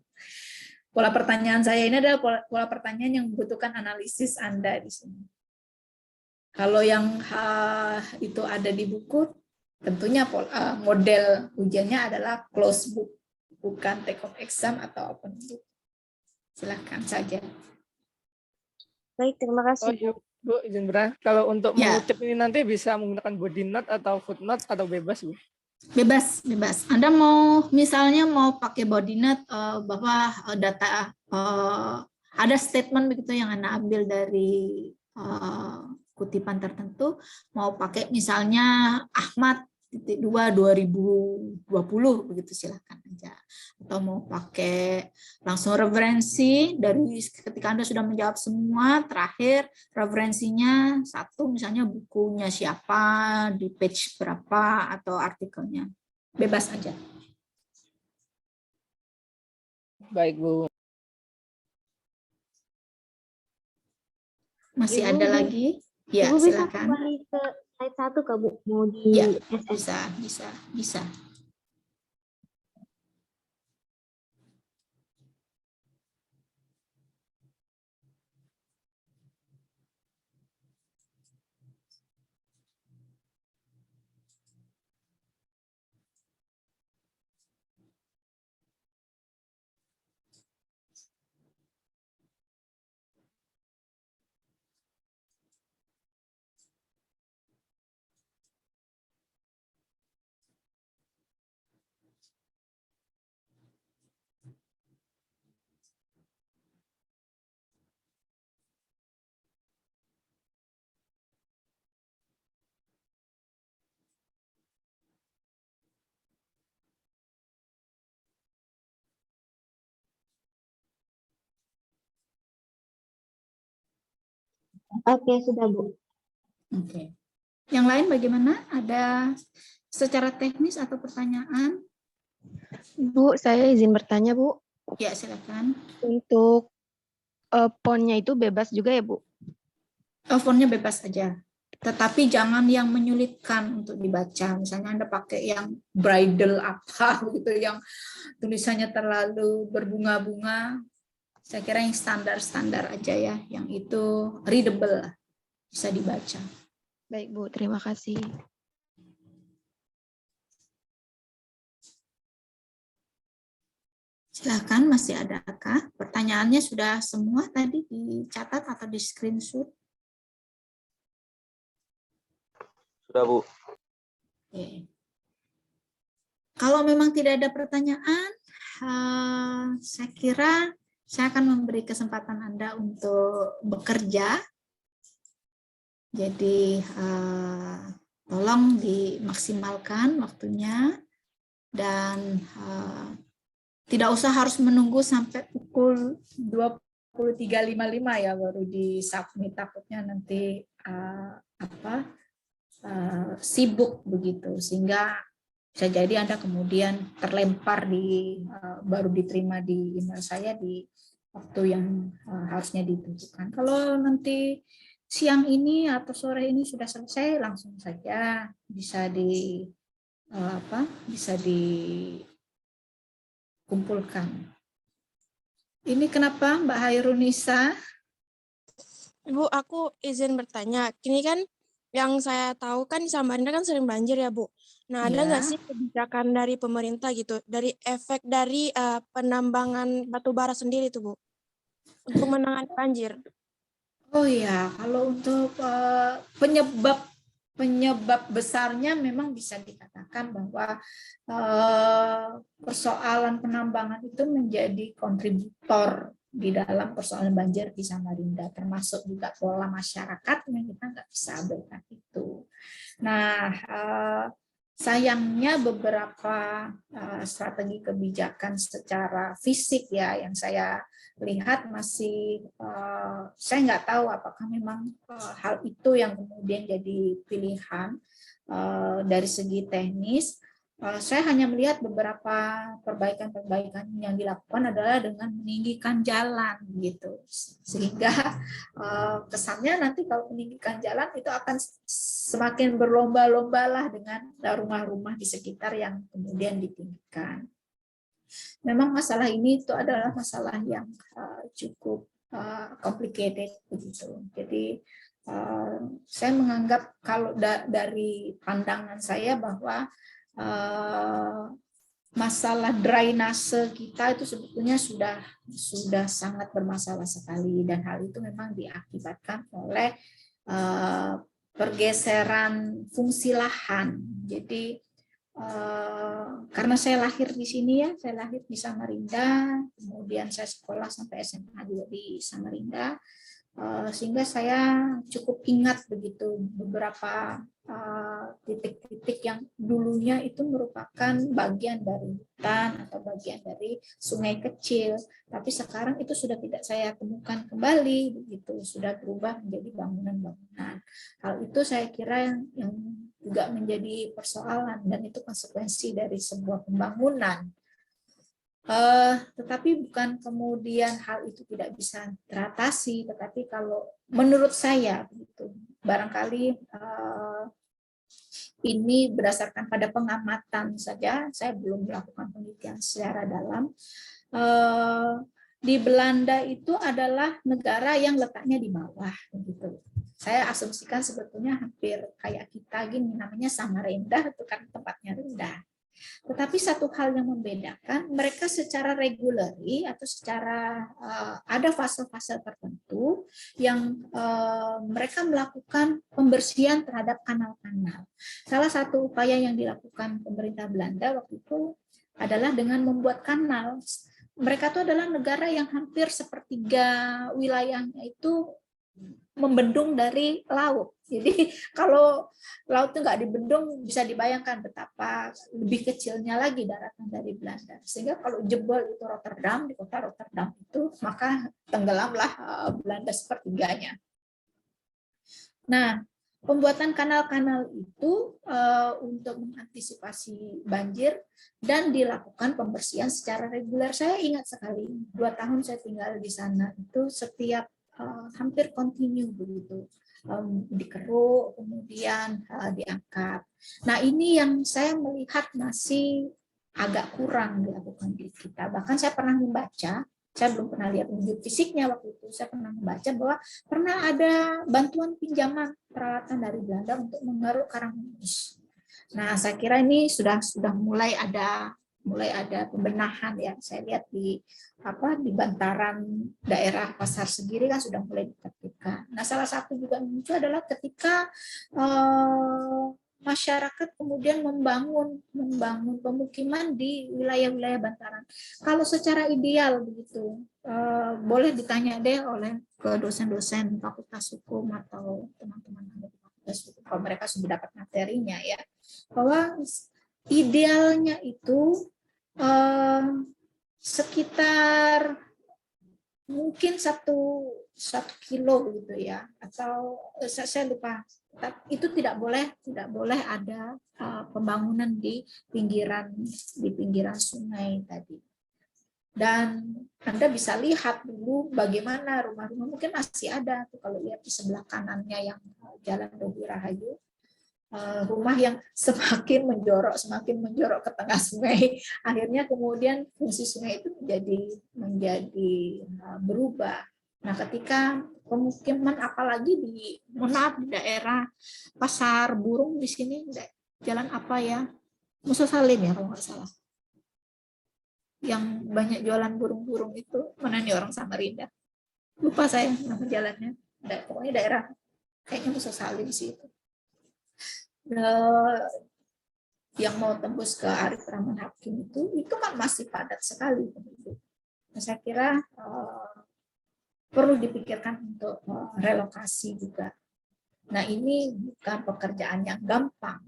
Pola pertanyaan saya ini adalah pola pertanyaan yang membutuhkan analisis Anda di sini. Kalau yang itu ada di buku, tentunya model ujiannya adalah closed book, bukan take home exam atau open book. Silakan saja. Baik, terima Oh kasih iya, Bu. Bu, izin bertanya, kalau untuk Ya. mengutip ini nanti bisa menggunakan body note atau footnote atau bebas, Bu? Bebas, bebas. Anda mau misalnya mau pakai body note bahwa data ada statement begitu yang Anda ambil dari kutipan tertentu, mau pakai misalnya Ahmad 2020 begitu, silakan aja. Atau mau pakai langsung referensi dari ketika Anda sudah menjawab semua, terakhir referensinya satu, misalnya bukunya siapa, di page berapa, atau artikelnya. Bebas aja. Baik, Bu. Masih Ibu ada bisa- lagi? Ya, Ibu bisa silakan. kembali ke slide 1 Kak Bu? Mau di Ya, SS. bisa. Oke, sudah Bu. Oke. Yang lain bagaimana? Ada secara teknis atau pertanyaan? Bu, saya izin bertanya, Bu. Ya, silakan. Untuk fontnya itu bebas juga ya, Bu? Fontnya bebas aja. Tetapi jangan yang menyulitkan untuk dibaca. Misalnya Anda pakai yang bridal apa gitu, yang tulisannya terlalu berbunga-bunga. Saya kira yang standar-standar aja ya, yang itu readable lah, bisa dibaca. Baik, Bu. Terima kasih. Silakan, masih adakah? Pertanyaannya sudah semua tadi dicatat atau di screenshot? Sudah, Bu. Oke. Kalau memang tidak ada pertanyaan, saya kira saya akan memberi kesempatan Anda untuk bekerja. Jadi tolong dimaksimalkan waktunya dan tidak usah harus menunggu sampai pukul 23.55 ya baru di-submit, takutnya nanti sibuk begitu, sehingga bisa jadi Anda kemudian terlempar baru diterima di email saya di waktu yang harusnya ditentukan. Kalau nanti siang ini atau sore ini sudah selesai, langsung saja bisa dikumpulkan. Ini kenapa Mbak Hairunisa? Bu, aku izin bertanya. Ini kan yang saya tahu kan di Samarinda kan sering banjir ya, Bu. Nah, ada nggak Ya. sih kebijakan dari pemerintah gitu, dari efek dari penambangan batu bara sendiri tuh, Bu, untuk menangani banjir? Oh ya, kalau untuk penyebab besarnya memang bisa dikatakan bahwa persoalan penambangan itu menjadi kontributor di dalam persoalan banjir di Samarinda, termasuk juga pola masyarakat yang kita nggak bisa abaikan itu. Nah, sayangnya beberapa strategi kebijakan secara fisik ya yang saya lihat masih saya nggak tahu apakah memang hal itu yang kemudian jadi pilihan dari segi teknis. Saya hanya melihat beberapa perbaikan-perbaikan yang dilakukan adalah dengan meninggikan jalan gitu, sehingga kesannya nanti kalau meninggikan jalan itu akan semakin berlomba-lomba lah dengan rumah-rumah di sekitar yang kemudian ditinggikan. Memang masalah ini itu adalah masalah yang cukup complicated begitu. Jadi saya menganggap kalau dari pandangan saya bahwa masalah drainase kita itu sebetulnya sudah sangat bermasalah sekali, dan hal itu memang diakibatkan oleh pergeseran fungsi lahan. Jadi karena saya lahir di sini ya, saya lahir di Samarinda, kemudian saya sekolah sampai SMA juga di Samarinda, sehingga saya cukup ingat begitu beberapa titik-titik yang dulunya itu merupakan bagian dari hutan atau bagian dari sungai kecil, tapi sekarang itu sudah tidak saya temukan kembali begitu, sudah berubah menjadi bangunan-bangunan. Hal itu saya kira yang juga menjadi persoalan, dan itu konsekuensi dari sebuah pembangunan. Tetapi bukan kemudian hal itu tidak bisa teratasi, tetapi kalau menurut saya begitu, barangkali ini berdasarkan pada pengamatan saja, saya belum melakukan penelitian secara dalam. Di Belanda itu adalah negara yang letaknya di bawah, begitu. Saya asumsikan sebetulnya hampir kayak kita gini, namanya Samarinda itu kan tempatnya rendah. Tetapi satu hal yang membedakan, mereka secara regulari atau secara ada fase-fase tertentu yang mereka melakukan pembersihan terhadap kanal-kanal. Salah satu upaya yang dilakukan pemerintah Belanda waktu itu adalah dengan membuat kanal. Mereka itu adalah negara yang hampir sepertiga wilayahnya itu membendung dari laut. Jadi kalau laut itu nggak dibendung, bisa dibayangkan betapa lebih kecilnya lagi daratan dari Belanda. Sehingga kalau jebol itu Rotterdam, di kota Rotterdam itu, maka tenggelamlah Belanda sepertiganya. Nah, pembuatan kanal-kanal itu untuk mengantisipasi banjir dan dilakukan pembersihan secara reguler. Saya ingat sekali, 2 tahun saya tinggal di sana, itu setiap hampir kontinu begitu, dikeruk kemudian diangkat. Nah, ini yang saya melihat masih agak kurang dilakukan di kita. Bahkan saya pernah membaca, saya belum pernah lihat wujud fisiknya waktu itu, saya pernah membaca bahwa pernah ada bantuan pinjaman peralatan dari Belanda untuk mengeruk karang gembus. Nah, saya kira ini sudah mulai ada pembenahan ya. Saya lihat di bantaran daerah Pasar Segiri kan sudah mulai ditertibkan. Nah, salah satu juga muncul adalah ketika masyarakat kemudian membangun pemukiman di wilayah-wilayah bantaran. Kalau secara ideal begitu, boleh ditanya deh oleh ke dosen-dosen Fakultas Hukum atau teman-teman di Fakultas Hukum kalau mereka sudah dapat materinya ya, bahwa idealnya itu sekitar mungkin satu kilo gitu ya, atau saya lupa. Itu tidak boleh ada pembangunan di pinggiran sungai tadi. Dan Anda bisa lihat dulu bagaimana rumah-rumah mungkin masih ada tuh kalau lihat di sebelah kanannya yang Jalan Dobi Rahayu. Rumah yang semakin menjorok ke tengah sungai, akhirnya kemudian fungsi sungai itu menjadi berubah. Nah, ketika pemukiman apalagi di daerah Pasar Burung di sini, jalan apa ya? Musa Salim ya kalau nggak salah. Yang banyak jualan burung-burung itu, mana nih orang Samarinda? Lupa saya nama jalannya. Pokoknya daerah kayaknya Musa Salim sih itu. Yang mau tembus ke Arif Rahman Hakim itu kan masih padat sekali penduduk. Nah, saya kira perlu dipikirkan untuk relokasi juga. Nah, ini bukan pekerjaan yang gampang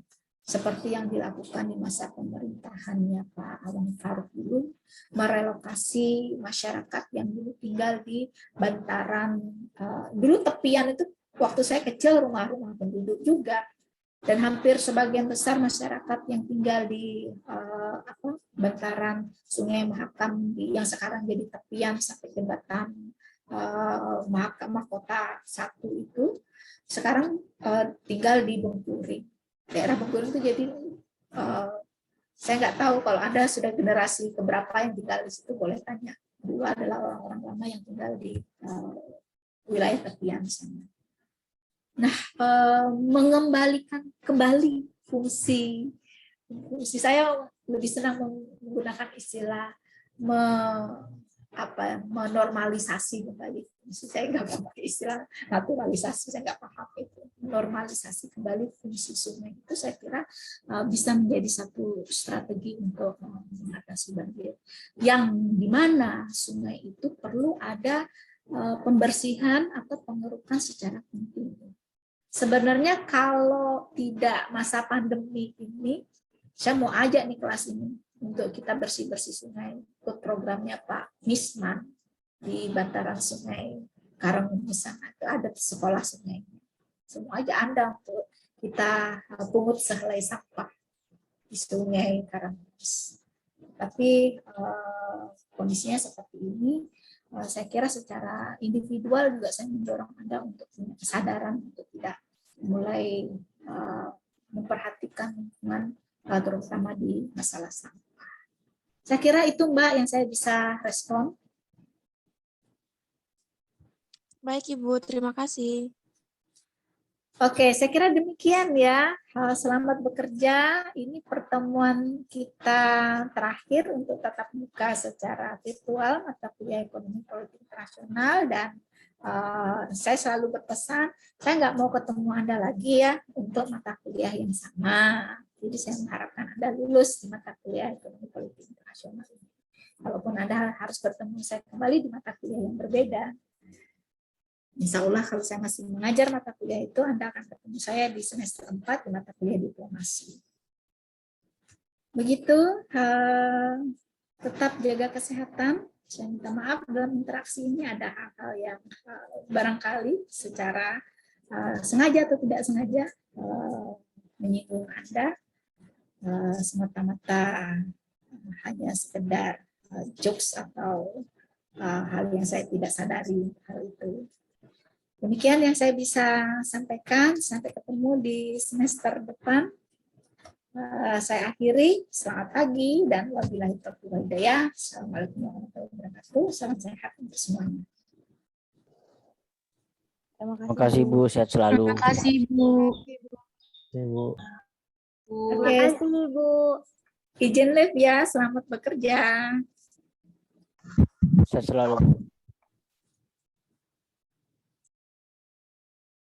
seperti yang dilakukan di masa pemerintahannya Pak Awang Faruk dulu, merelokasi masyarakat yang dulu tinggal di bantaran, dulu tepian itu waktu saya kecil rumah-rumah penduduk juga. Dan hampir sebagian besar masyarakat yang tinggal di bantaran Sungai Mahakam yang sekarang jadi tepian sampai jembatan Mahkamah Kota 1 itu sekarang tinggal di Bengkuri. Daerah Bengkuri itu jadi saya nggak tahu kalau ada sudah generasi keberapa yang tinggal di situ, boleh tanya. Dulu adalah orang-orang lama yang tinggal di wilayah tepian sana. Nah, mengembalikan kembali fungsi saya lebih senang menggunakan istilah menormalisasi kembali fungsi. Saya nggak pakai istilah naturalisasi, saya nggak paham itu. Normalisasi kembali fungsi sungai itu saya kira bisa menjadi satu strategi untuk mengatasi banjir. Yang dimana sungai itu perlu ada pembersihan atau pengerukan secara kontinu. Sebenarnya kalau tidak masa pandemi ini, saya mau ajak nih kelas ini untuk kita bersih-bersih sungai. Ikut programnya Pak Misman di bantaran sungai Karangungu sana. Ada sekolah sungai. Semua aja Anda untuk kita pungut sehelai sampah di sungai Karangungu. Tapi kondisinya seperti ini, saya kira secara individual juga saya mendorong Anda untuk punya kesadaran untuk tidak mulai memperhatikan lingkungan terutama di masalah sampah. Saya kira itu Mbak yang saya bisa respon. Baik Ibu, terima kasih. Oke, saya kira demikian ya. Selamat bekerja. Ini pertemuan kita terakhir untuk tatap muka secara virtual mata kuliah Ekonomi Politik Internasional, dan saya selalu berpesan, saya nggak mau ketemu Anda lagi ya untuk mata kuliah yang sama. Jadi saya mengharapkan Anda lulus di mata kuliah Ekonomi Politik Internasional ini. Kalaupun Anda harus bertemu saya kembali di mata kuliah yang berbeda, insya Allah kalau saya masih mengajar mata kuliah itu, Anda akan ketemu saya di semester 4 di mata kuliah diplomasi. Begitu, tetap jaga kesehatan. Saya minta maaf dalam interaksi ini ada hal-hal yang barangkali secara sengaja atau tidak sengaja menyinggung Anda, semata-mata hanya sekedar jokes atau hal yang saya tidak sadari hal itu. Demikian yang saya bisa sampaikan. Sampai ketemu di semester depan. Saya akhiri. Selamat pagi dan wabillahi taufiq wal hidayah. Assalamualaikum warahmatullahi wabarakatuh. Salam sehat untuk semuanya. Terima kasih Bu, sehat selalu. Terima kasih Bu. Bu. Terima Oke, kasih Ibu. izin live ya. Selamat bekerja. Sehat selalu.